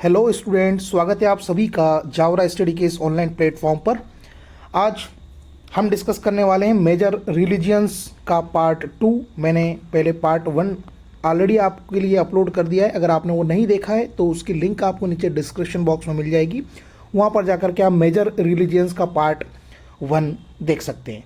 Hello student, स्वागत है आप सभी का जावरा स्टडी के इस ऑनलाइन प्लेटफॉर्म पर। आज हम डिस्कस करने वाले हैं मेजर रिलीजियंस का पार्ट 2। मैंने पहले पार्ट 1 ऑलरेडी आपके लिए अपलोड कर दिया है। अगर आपने वो नहीं देखा है तो उसकी लिंक आपको नीचे डिस्क्रिप्शन बॉक्स में मिल जाएगी, वहाँ पर जाकर के आप मेजर रिलीजियंस का पार्ट 1 देख सकते हैं।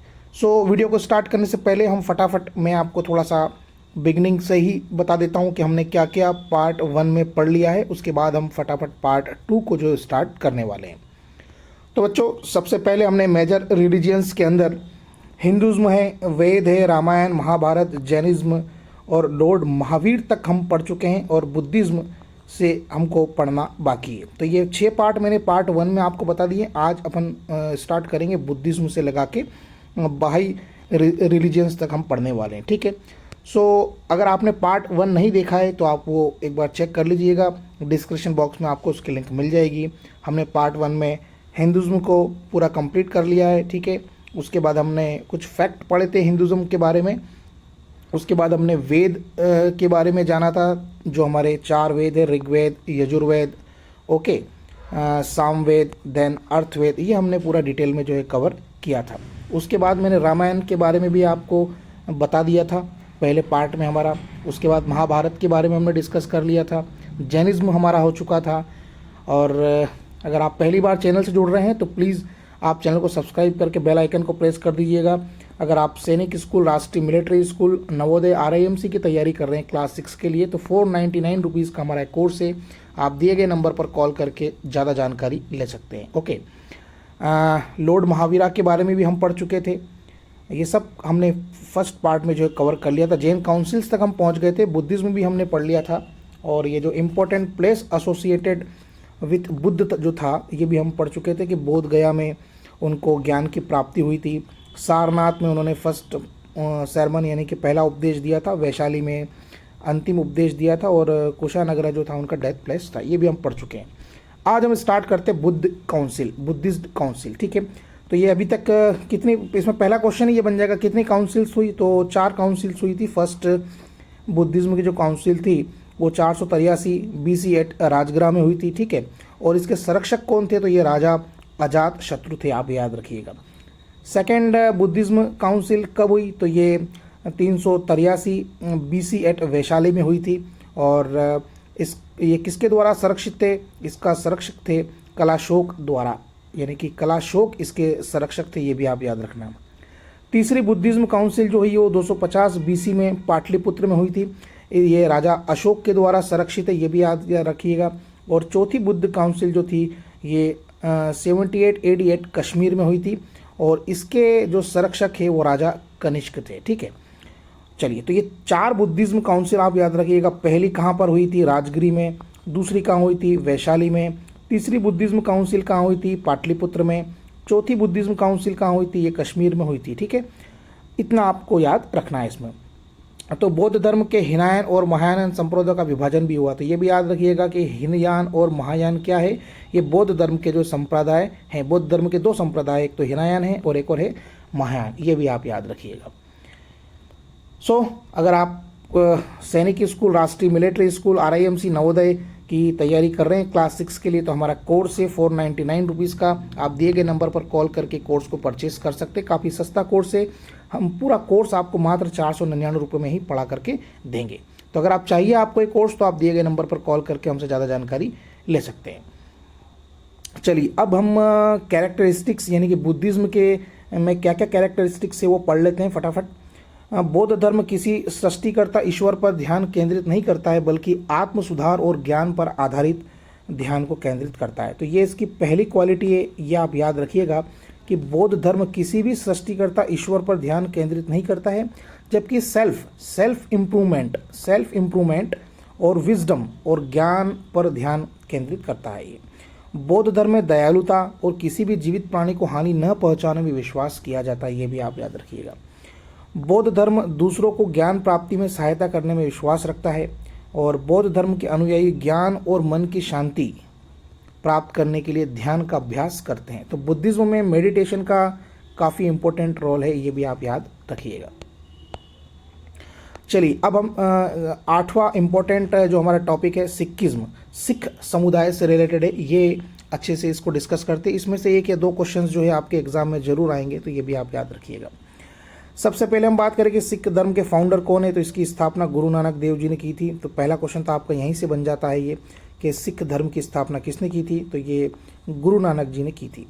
वीडियो को स्टार्ट करने से पहले हम फटाफट मैं आपको थोड़ा सा बिगनिंग से ही बता देता हूं कि हमने क्या क्या पार्ट 1 में पढ़ लिया है। उसके बाद हम फटाफट पार्ट 2 को जो स्टार्ट करने वाले हैं। तो बच्चों, सबसे पहले हमने मेजर रिलीजियंस के अंदर हिंदुज़्म है, वेद है, रामायण, महाभारत, जैनिज्म और लॉर्ड महावीर तक हम पढ़ चुके हैं, और बुद्धिज़्म से हमको पढ़ना बाकी है। तो ये 6 पार्ट मैंने पार्ट 1 में आपको बता दिए। आज अपन स्टार्ट करेंगे बुद्धिज़्म से लगा के बाही रिलीजियंस तक हम पढ़ने वाले हैं, ठीक है। अगर आपने पार्ट 1 नहीं देखा है तो आप वो एक बार चेक कर लीजिएगा, डिस्क्रिप्शन बॉक्स में आपको उसकी लिंक मिल जाएगी। हमने पार्ट 1 में हिंदुज़्म को पूरा कंप्लीट कर लिया है, ठीक है। उसके बाद हमने कुछ फैक्ट पढ़े थे हिंदुज़्म के बारे में। उसके बाद हमने वेद के बारे में जाना था, जो हमारे 4 वेद है, ऋग्वेद, यजुर्वेद, ओके, सामवेद, देन अर्थवेद, ये हमने पूरा डिटेल में जो है कवर किया था। उसके बाद मैंने रामायण के बारे में भी आपको बता दिया था पहले पार्ट में हमारा। उसके बाद महाभारत के बारे में हमने डिस्कस कर लिया था, जैनिज्म हमारा हो चुका था। और अगर आप पहली बार चैनल से जुड़ रहे हैं तो प्लीज़ आप चैनल को सब्सक्राइब करके बेल आइकन को प्रेस कर दीजिएगा। अगर आप सैनिक स्कूल, राष्ट्रीय मिलिट्री स्कूल, नवोदय, RIMC की तैयारी कर रहे हैं क्लास 6 के लिए, तो 499 रुपीज़ का हमारा कोर्स है। आप दिए गए नंबर पर कॉल करके ज़्यादा जानकारी ले सकते हैं, ओके। लॉर्ड महावीरा के बारे में भी हम पढ़ चुके थे। ये सब हमने फर्स्ट पार्ट में जो है कवर कर लिया था। जैन काउंसिल्स तक हम पहुंच गए थे। बुद्धिज़्म भी हमने पढ़ लिया था, और ये जो important place associated with Buddha जो था, ये भी हम पढ़ चुके थे कि बोध गया में उनको ज्ञान की प्राप्ति हुई थी। सारनाथ में उन्होंने फर्स्ट सेरेमनी यानी कि पहला उपदेश दिया था, वैशाली में अंतिम उपदेश दिया था, और कुशानगरा जो था उनका डेथ प्लेस था। ये भी हम पढ़ चुके हैं। आज हम स्टार्ट करते हैं बुद्ध काउंसिल, बुद्धिस्ट काउंसिल, ठीक है। तो ये अभी तक कितनी, इसमें पहला क्वेश्चन ये बन जाएगा कितनी काउंसिल्स हुई, तो 4 काउंसिल्स हुई थी। फर्स्ट बुद्धिज़्म की जो काउंसिल थी वो 483 BC एट राजगृह में हुई थी, ठीक है। और इसके संरक्षक कौन थे, तो ये राजा अजात शत्रु थे, आप याद रखिएगा। सेकेंड बुद्धिज़्म काउंसिल कब हुई, तो ये 383 BC एट वैशाली में हुई थी। और ये किसके द्वारा संरक्षित थे, इसका संरक्षक थे कलाशोक द्वारा, यानी कि कलाशोक इसके संरक्षक थे, ये भी आप याद रखना। तीसरी बुद्धिज़्म काउंसिल जो हुई वो 250 BC में पाटलिपुत्र में हुई थी। ये राजा अशोक के द्वारा संरक्षित है, ये भी याद रखिएगा। और चौथी बुद्ध काउंसिल जो थी ये 78 AD कश्मीर में हुई थी, और इसके जो संरक्षक है वो राजा कनिष्क थे, ठीक है। चलिए, तो ये 4 बुद्धिज़्म काउंसिल आप याद रखिएगा। पहली कहाँ पर हुई थी, राजगिरी में। दूसरी कहाँ हुई थी, वैशाली में। तीसरी बुद्धिज़्म काउंसिल कहाँ हुई थी, पाटलिपुत्र में। चौथी बुद्धिज़्म काउंसिल कहाँ हुई थी, ये कश्मीर में हुई थी, ठीक है। इतना आपको याद रखना है इसमें। तो बौद्ध धर्म के हीनयान और महायान संप्रदाय का विभाजन भी हुआ, तो ये भी याद रखिएगा कि हीनयान और महायान क्या है, ये बौद्ध धर्म के जो संप्रदाय हैं। बौद्ध धर्म के 2 संप्रदाय, एक तो हीनयान है और एक और है महायान, ये भी आप याद रखिएगा। अगर आप सैनिक स्कूल, राष्ट्रीय मिलिट्री स्कूल, RIMC, नवोदय की तैयारी कर रहे हैं क्लास 6 के लिए, तो हमारा कोर्स है 499 रुपीज़ का। आप दिए गए नंबर पर कॉल करके कोर्स को परचेस कर सकते हैं। काफ़ी सस्ता कोर्स है। हम पूरा कोर्स आपको मात्र 499 रुपये में ही पढ़ा करके देंगे। तो अगर आप चाहिए आपको एक कोर्स, तो आप दिए गए नंबर पर कॉल करके हमसे ज़्यादा जानकारी ले सकते हैं। चलिए, अब हम कैरेक्टरिस्टिक्स यानी कि बुद्धिज़्म के में क्या क्या कैरेक्टरिस्टिक्स है वो पढ़ लेते हैं फटाफट। बौद्ध धर्म किसी सृष्टिकर्ता ईश्वर पर ध्यान केंद्रित नहीं करता है, बल्कि आत्म सुधार और ज्ञान पर आधारित ध्यान को केंद्रित करता है। तो ये इसकी पहली क्वालिटी है, ये आप याद रखिएगा कि बौद्ध धर्म किसी भी सृष्टिकर्ता ईश्वर पर ध्यान केंद्रित नहीं करता है, जबकि सेल्फ इम्प्रूवमेंट और विजडम और ज्ञान पर ध्यान केंद्रित करता है। ये बौद्ध धर्म में दयालुता और किसी भी जीवित प्राणी को हानि न पहुंचाने में विश्वास किया जाता है, ये भी आप याद रखिएगा। बौद्ध धर्म दूसरों को ज्ञान प्राप्ति में सहायता करने में विश्वास रखता है, और बौद्ध धर्म के अनुयायी ज्ञान और मन की शांति प्राप्त करने के लिए ध्यान का अभ्यास करते हैं। तो बुद्धिज्म में मेडिटेशन का काफ़ी इंपॉर्टेंट रोल है, ये भी आप याद रखिएगा। चलिए अब हम आठवां इम्पोर्टेंट जो हमारा टॉपिक है सिखिज्म, सिख समुदाय से रिलेटेड है, ये अच्छे से इसको डिस्कस करते हैं। इसमें से एक या दो क्वेश्चंस जो है आपके एग्जाम में जरूर आएंगे, तो ये भी आप याद रखिएगा। सबसे पहले हम बात करें कि सिख धर्म के फाउंडर कौन है, तो इसकी स्थापना गुरु नानक देव जी ने की थी। तो पहला क्वेश्चन तो आपका यहीं से बन जाता है ये कि सिख धर्म की स्थापना किसने की थी, तो ये गुरु नानक जी ने की थी।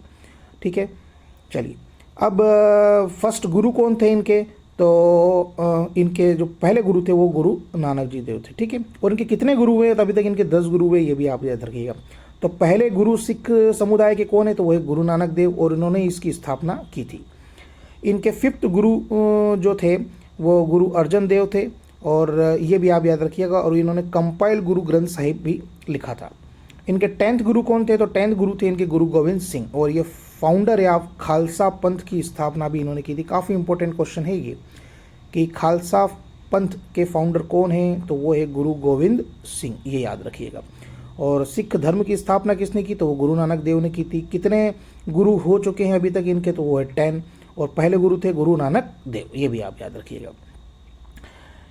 ठीक है, चलिए अब फर्स्ट गुरु कौन थे इनके, तो इनके जो पहले गुरु थे वो गुरु नानक जी देव थे। ठीक है, और इनके कितने गुरु हुए, तो अभी तक इनके 10 गुरु हुए, ये भी आप याद रखिएगा। तो पहले गुरु सिख समुदाय के कौन है, तो वो है गुरु नानक देव, और इन्होंने इसकी स्थापना की थी। इनके 5th गुरु जो थे वो गुरु अर्जन देव थे, और ये भी आप याद रखिएगा। और इन्होंने कंपाइल गुरु ग्रंथ साहिब भी लिखा था। इनके 10th गुरु कौन थे, तो 10th गुरु थे इनके गुरु गोविंद सिंह, और ये फाउंडर या खालसा पंथ की स्थापना भी इन्होंने की थी। काफ़ी इंपॉर्टेंट क्वेश्चन है ये कि खालसा पंथ के फाउंडर कौन हैं, तो वो है गुरु गोविंद सिंह, ये याद रखिएगा। और सिख धर्म की स्थापना किसने की, तो वो गुरु नानक देव ने की थी। कितने गुरु हो चुके हैं अभी तक इनके, तो वो है 10, और पहले गुरु थे गुरु नानक देव, ये भी आप याद रखिएगा।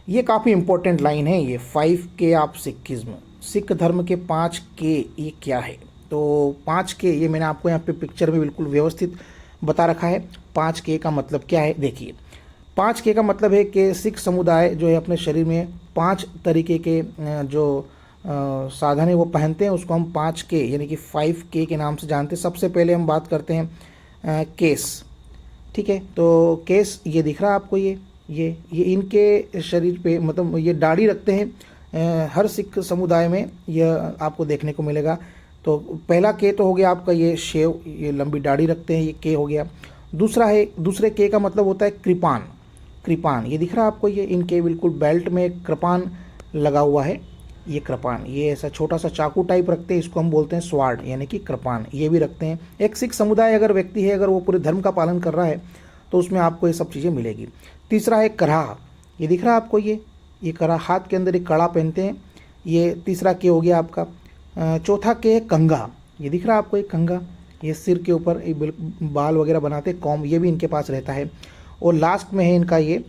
ये काफ़ी इंपॉर्टेंट लाइन है ये, 5K ऑफ सिखिज्म, सिख धर्म के 5K ये क्या है। तो 5K ये मैंने आपको यहाँ पे पिक्चर में बिल्कुल व्यवस्थित बता रखा है। 5K का मतलब क्या है, देखिए 5K का मतलब है कि सिख समुदाय जो है अपने शरीर में 5 तरीके के जो साधन है वो पहनते हैं, उसको हम 5K यानी कि 5K के नाम से जानते हैं। सबसे पहले हम बात करते हैं केस। ठीक है, तो केस ये दिख रहा है आपको, ये इनके शरीर पे मतलब ये दाढ़ी रखते हैं। हर सिख समुदाय में यह आपको देखने को मिलेगा। तो पहला के तो हो गया आपका ये शेव, ये लंबी दाढ़ी रखते हैं, ये के हो गया। दूसरे के का मतलब होता है कृपान। कृपान ये दिख रहा है आपको, ये इनके बिल्कुल बेल्ट में कृपान लगा हुआ है। ये कृपान, ये ऐसा छोटा सा चाकू टाइप रखते हैं, इसको हम बोलते हैं स्वाड यानी कि कृपान, ये भी रखते हैं। एक सिख समुदाय अगर व्यक्ति है, अगर वो पूरे धर्म का पालन कर रहा है, तो उसमें आपको ये सब चीज़ें मिलेगी। तीसरा है कड़ा, ये दिख रहा है आपको, ये कड़ा, हाथ के अंदर एक कड़ा पहनते हैं, ये तीसरा के हो गया आपका। चौथा के है कंघा, ये दिख रहा है आपको, एक कंघा, ये सिर के ऊपर बाल वगैरह बनाते कॉम, ये भी इनके पास रहता है। और लास्ट में है इनका ये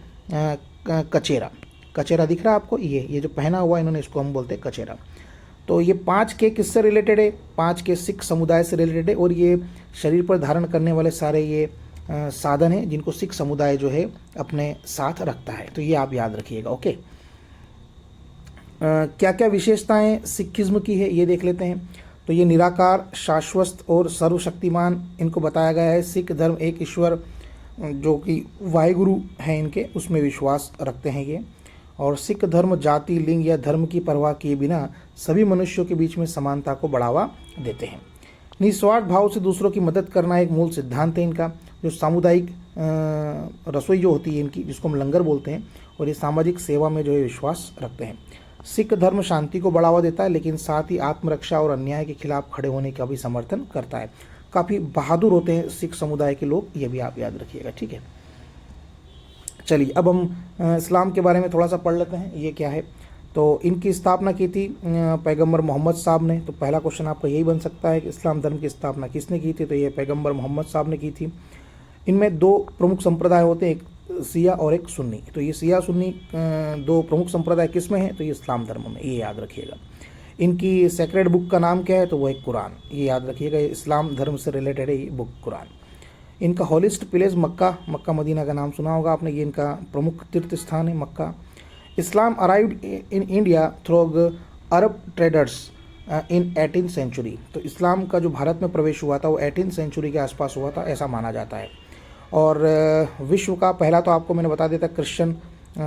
कचेरा, कचेरा दिख रहा है आपको, ये जो पहना हुआ इन्होंने, इसको हम बोलते हैं कचेरा। तो ये 5K किससे रिलेटेड है, 5K सिख समुदाय से रिलेटेड है, और ये शरीर पर धारण करने वाले सारे ये साधन हैं जिनको सिख समुदाय जो है अपने साथ रखता है। तो ये आप याद रखिएगा। ओके, क्या क्या विशेषताएं सिखिज्म की है ये देख लेते हैं। तो ये निराकार, शाश्वत और सर्वशक्तिमान इनको बताया गया है। सिख धर्म एक ईश्वर जो कि वाहिगुरु हैं इनके, उसमें विश्वास रखते हैं ये। और सिख धर्म जाति, लिंग या धर्म की परवाह किए बिना सभी मनुष्यों के बीच में समानता को बढ़ावा देते हैं। निस्वार्थ भाव से दूसरों की मदद करना एक मूल सिद्धांत है इनका। जो सामुदायिक रसोई जो होती है इनकी, जिसको हम लंगर बोलते हैं, और ये सामाजिक सेवा में जो है विश्वास रखते हैं। सिख धर्म शांति को बढ़ावा देता है, लेकिन साथ ही आत्मरक्षा और अन्याय के खिलाफ खड़े होने का भी समर्थन करता है। काफ़ी बहादुर होते हैं सिख समुदाय के लोग, ये भी आप याद रखिएगा। ठीक है, चलिए अब हम इस्लाम के बारे में थोड़ा सा पढ़ लेते हैं, ये क्या है। तो इनकी स्थापना की थी पैगंबर मोहम्मद साहब ने। तो पहला क्वेश्चन आपका यही बन सकता है कि इस्लाम धर्म की स्थापना किसने की थी, तो ये पैगंबर मोहम्मद साहब ने की थी। इनमें 2 प्रमुख संप्रदाय होते हैं, एक सिया और एक सुन्नी। तो ये सिया सुन्नी 2 प्रमुख संप्रदाय किस में है, तो ये इस्लाम धर्म में, ये याद रखिएगा। इनकी सेक्रेड बुक का नाम क्या है, तो वो है कुरान, ये याद रखिएगा। इस्लाम धर्म से रिलेटेड है ये बुक कुरान। इनका हॉलिस्ट प्लेस मक्का मदीना का नाम सुना होगा आपने, ये इनका प्रमुख तीर्थ स्थान है Mecca. Islam arrived in India through Arab traders in 18th century. तो इस्लाम का जो भारत में प्रवेश हुआ था वो 18th सेंचुरी के आसपास हुआ था, ऐसा माना जाता है। और विश्व का पहला तो आपको मैंने बता दिया था क्रिश्चियन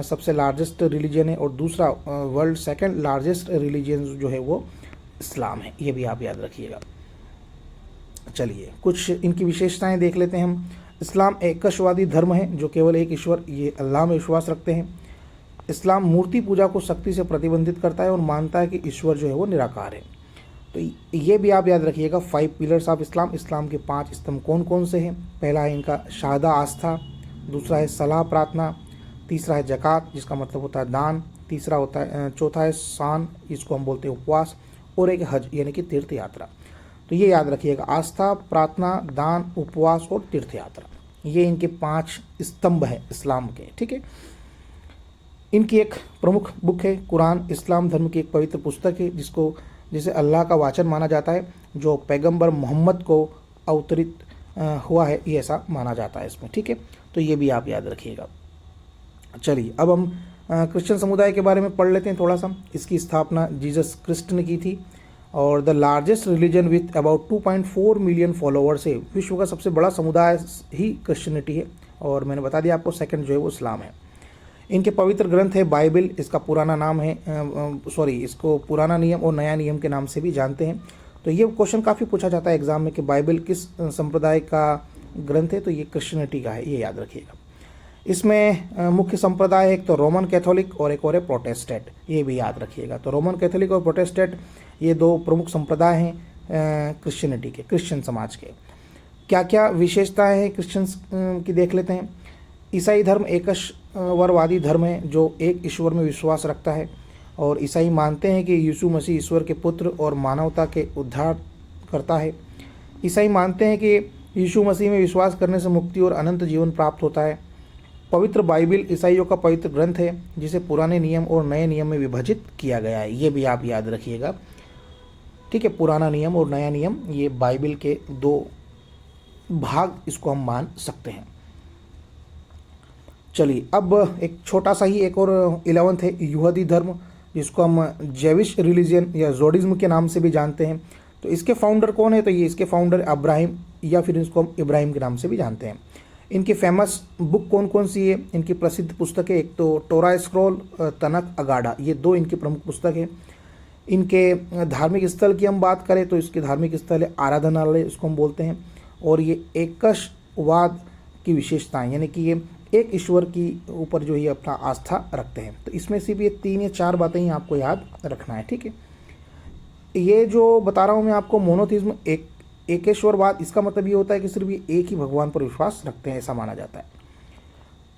सबसे लार्जेस्ट रिलीजन है, और दूसरा वर्ल्ड सेकंड लार्जेस्ट रिलीजन जो है वो इस्लाम है, ये भी आप याद रखिएगा। चलिए कुछ इनकी विशेषताएं देख लेते हैं हम। इस्लाम एकशवादी धर्म है जो केवल एक ईश्वर ये अल्लाह में विश्वास रखते हैं। इस्लाम मूर्ति पूजा को सख्ती से प्रतिबंधित करता है और मानता है कि ईश्वर जो है वो निराकार है। तो ये भी आप याद रखिएगा 5 पिलर्स ऑफ इस्लाम। इस्लाम के 5 स्तंभ कौन कौन से हैं? पहला है इनका शहादा आस्था, दूसरा है सलाह प्रार्थना, तीसरा है ज़कात जिसका मतलब होता है दान, तीसरा होता है चौथा है शान जिसको हम बोलते हैं उपवास, और एक हज यानी कि तीर्थ यात्रा। तो ये याद रखिएगा आस्था, प्रार्थना, दान, उपवास और तीर्थ यात्रा, ये इनके 5 स्तंभ है इस्लाम के। ठीक है, इनकी एक प्रमुख बुक है कुरान, इस्लाम धर्म की एक पवित्र पुस्तक है जिसे अल्लाह का वाचन माना जाता है, जो पैगंबर मोहम्मद को अवतरित हुआ है, ये ऐसा माना जाता है इसमें। ठीक है, तो ये भी आप याद रखिएगा। चलिए अब हम क्रिश्चियन समुदाय के बारे में पढ़ लेते हैं थोड़ा सा। इसकी स्थापना जीसस क्रिस्ट ने की थी और the largest religion with about 2.4 million followers है। विश्व का सबसे बड़ा समुदाय ही क्रिश्चियनिटी है और मैंने बता दिया आपको सेकंड जो है वो इस्लाम है। इनके पवित्र ग्रंथ है बाइबल, इसका पुराना नाम है इसको पुराना नियम और नया नियम के नाम से भी जानते हैं। तो ये क्वेश्चन काफ़ी पूछा जाता है एग्जाम में कि बाइबल किस संप्रदाय का ग्रंथ है, तो ये क्रिश्चियनिटी का है, ये याद रखिएगा। इसमें मुख्य संप्रदाय है एक तो रोमन कैथोलिक और एक और है प्रोटेस्टेंट, ये भी याद रखिएगा। तो रोमन कैथोलिक और प्रोटेस्टेंट ये दो प्रमुख संप्रदाय हैं क्रिश्चियनिटी के, क्रिश्चियन समाज के। क्या क्या विशेषताएं हैं क्रिश्चियंस की देख लेते हैं। ईसाई धर्म एकश्वरवादी धर्म है जो एक ईश्वर में विश्वास रखता है और ईसाई मानते हैं कि यीशु मसीह ईश्वर के पुत्र और मानवता के उद्धार करता है। ईसाई मानते हैं कि यीशु मसीह में विश्वास करने से मुक्ति और अनंत जीवन प्राप्त होता है। पवित्र बाइबल ईसाइयों का पवित्र ग्रंथ है जिसे पुराने नियम और नए नियम में विभाजित किया गया है, ये भी आप याद रखिएगा। ठीक है, पुराना नियम और नया नियम ये बाइबल के दो भाग इसको हम मान सकते हैं। चलिए अब एक छोटा सा ही एक और 11th है यहूदी धर्म, जिसको हम जेविश रिलीजन या जोडिज्म के नाम से भी जानते हैं। तो इसके फाउंडर कौन है, तो ये इसके फाउंडर अब्राहिम या फिर इसको हम इब्राहिम के नाम से भी जानते हैं। इनकी फेमस बुक कौन कौन सी है, इनकी प्रसिद्ध पुस्तकें एक तो टोरा स्क्रॉल, तनक अगाडा, ये दो इनकी प्रमुख पुस्तक है। इनके धार्मिक स्थल की हम बात करें तो इसके धार्मिक स्थल है आराधनालय, इसको हम बोलते हैं। और ये एकशवाद की विशेषताएं, यानी कि ये एक ईश्वर की ऊपर जो ये अपना आस्था रखते हैं। तो इसमें से भी ये 3 या 4 बातें ही आपको याद रखना है। ठीक है, ये जो बता रहा हूँ मैं आपको मोनोथिज्म, एकेश्वरवाद, इसका मतलब ये होता है कि सिर्फ ये एक ही भगवान पर विश्वास रखते हैं, ऐसा माना जाता है।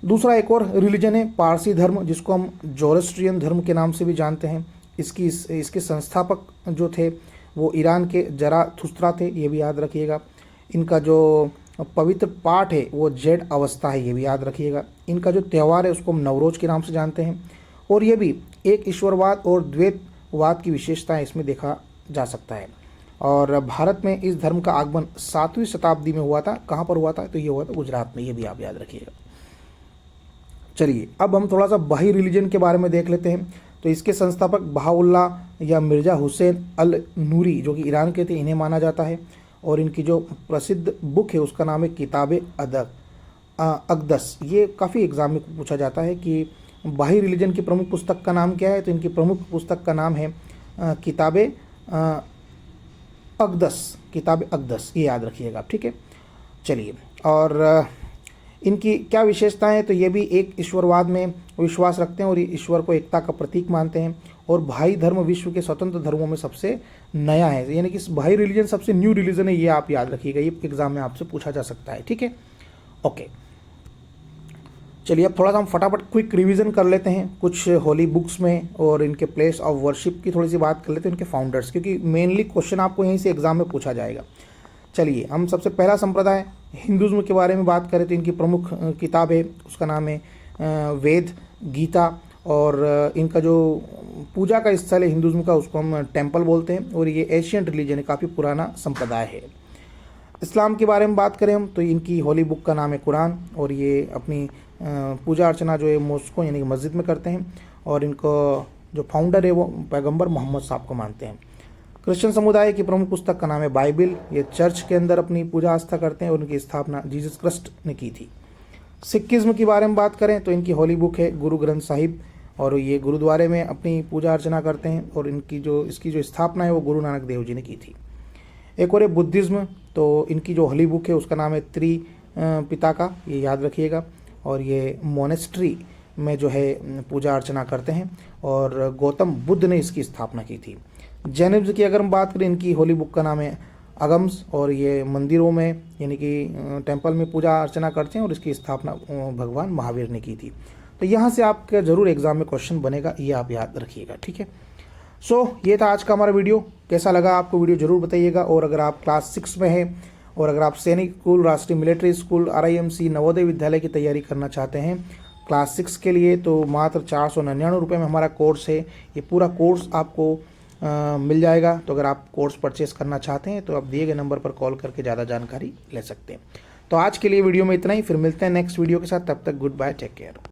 दूसरा एक और रिलीजन है पारसी धर्म, जिसको हम जोरोस्ट्रियन धर्म के नाम से भी जानते हैं। इसके संस्थापक जो थे वो ईरान के जराथुस्त्रा थे, ये भी याद रखिएगा। इनका जो पवित्र पाठ है वो जेड अवस्था है, ये भी याद रखिएगा। इनका जो त्यौहार है उसको हम नवरोज के नाम से जानते हैं। और ये भी एक ईश्वरवाद और द्वैतवाद की विशेषताएं इसमें देखा जा सकता है। और भारत में इस धर्म का आगमन 7वीं शताब्दी में हुआ था। कहाँ पर हुआ था, तो ये हुआ था गुजरात में, ये भी आप याद रखिएगा। चलिए अब हम थोड़ा सा बही रिलीजन के बारे में देख लेते हैं। तो इसके संस्थापक बहाउल्लाह या मिर्जा हुसैन अल नूरी जो कि ईरान के थे, इन्हें माना जाता है। और इनकी जो प्रसिद्ध बुक है उसका नाम है किताब अक़दस। ये काफ़ी एग्जाम में पूछा जाता है कि बाही रिलीजन की प्रमुख पुस्तक का नाम क्या है, तो इनकी प्रमुख पुस्तक का नाम है किताब अक़दस, किताब अक़दस, ये याद रखिएगा। ठीक है, चलिए और इनकी क्या विशेषताएं हैं, तो ये भी एक ईश्वरवाद में विश्वास रखते हैं और ये ईश्वर को एकता का प्रतीक मानते हैं। और भाई धर्म विश्व के स्वतंत्र धर्मों में सबसे नया है, यानी कि भाई रिलीजन सबसे न्यू रिलीजन है, ये आप याद रखिएगा, ये एग्जाम में आपसे पूछा जा सकता है। ठीक है, ओके। चलिए अब थोड़ा सा हम फटाफट क्विक रिवीजन कर लेते हैं कुछ होली बुक्स में और इनके प्लेस ऑफ वर्शिप की थोड़ी सी बात कर लेते हैं, इनके फाउंडर्स, क्योंकि मेनली क्वेश्चन आपको यहीं से एग्जाम में पूछा जाएगा। चलिए हम सबसे पहला संप्रदाय हिंदुज़्म के बारे में बात करें तो इनकी प्रमुख किताब है उसका नाम है वेद, गीता। और इनका जो पूजा का स्थल है हिंदुज़्म का उसको हम टेम्पल बोलते हैं और ये एशियन रिलीजन है, काफ़ी पुराना संप्रदाय है। इस्लाम के बारे में बात करें हम तो इनकी होली बुक का नाम है कुरान और ये अपनी पूजा अर्चना जो है मॉस्को यानी कि मस्जिद में करते हैं और इनको जो फाउंडर है वो पैगंबर मोहम्मद साहब को मानते हैं। क्रिश्चियन समुदाय की प्रमुख पुस्तक का नाम है बाइबल, ये चर्च के अंदर अपनी पूजा आस्था करते हैं और उनकी स्थापना जीसस क्रिस्ट ने की थी। सिखिज्म के बारे में बात करें तो इनकी होली बुक है गुरु ग्रंथ साहिब और ये गुरुद्वारे में अपनी पूजा अर्चना करते हैं और इसकी जो स्थापना है वो गुरु नानक देव जी ने की थी। एक और है बुद्धिज़्म, तो इनकी जो होली बुक है उसका नाम है पिताका, ये याद रखिएगा। और ये मोनेस्ट्री में जो है पूजा अर्चना करते हैं और गौतम बुद्ध ने इसकी स्थापना की थी। जैनिज्म की अगर हम बात करें इनकी होली बुक का नाम है अगम्स और ये मंदिरों में यानी कि टेम्पल में पूजा अर्चना करते हैं और इसकी स्थापना भगवान महावीर ने की थी। तो यहाँ से आपका जरूर एग्जाम में क्वेश्चन बनेगा, ये आप याद रखिएगा। ठीक है, सो ये था आज का हमारा वीडियो। कैसा लगा आपको वीडियो जरूर बताइएगा। और अगर आप क्लास 6 में हैं और अगर आप सैनिक स्कूल, राष्ट्रीय military school, RIMC, Navodaya Vidyalaya की तैयारी करना चाहते हैं क्लास 6 के लिए तो मात्र 499 रुपये में हमारा कोर्स है। ये पूरा कोर्स आपको मिल जाएगा। तो अगर आप कोर्स परचेस करना चाहते हैं तो आप दिए गए नंबर पर कॉल करके ज़्यादा जानकारी ले सकते हैं। तो आज के लिए वीडियो में इतना ही, फिर मिलते हैं नेक्स्ट वीडियो के साथ। तब तक गुड बाय, टेक केयर।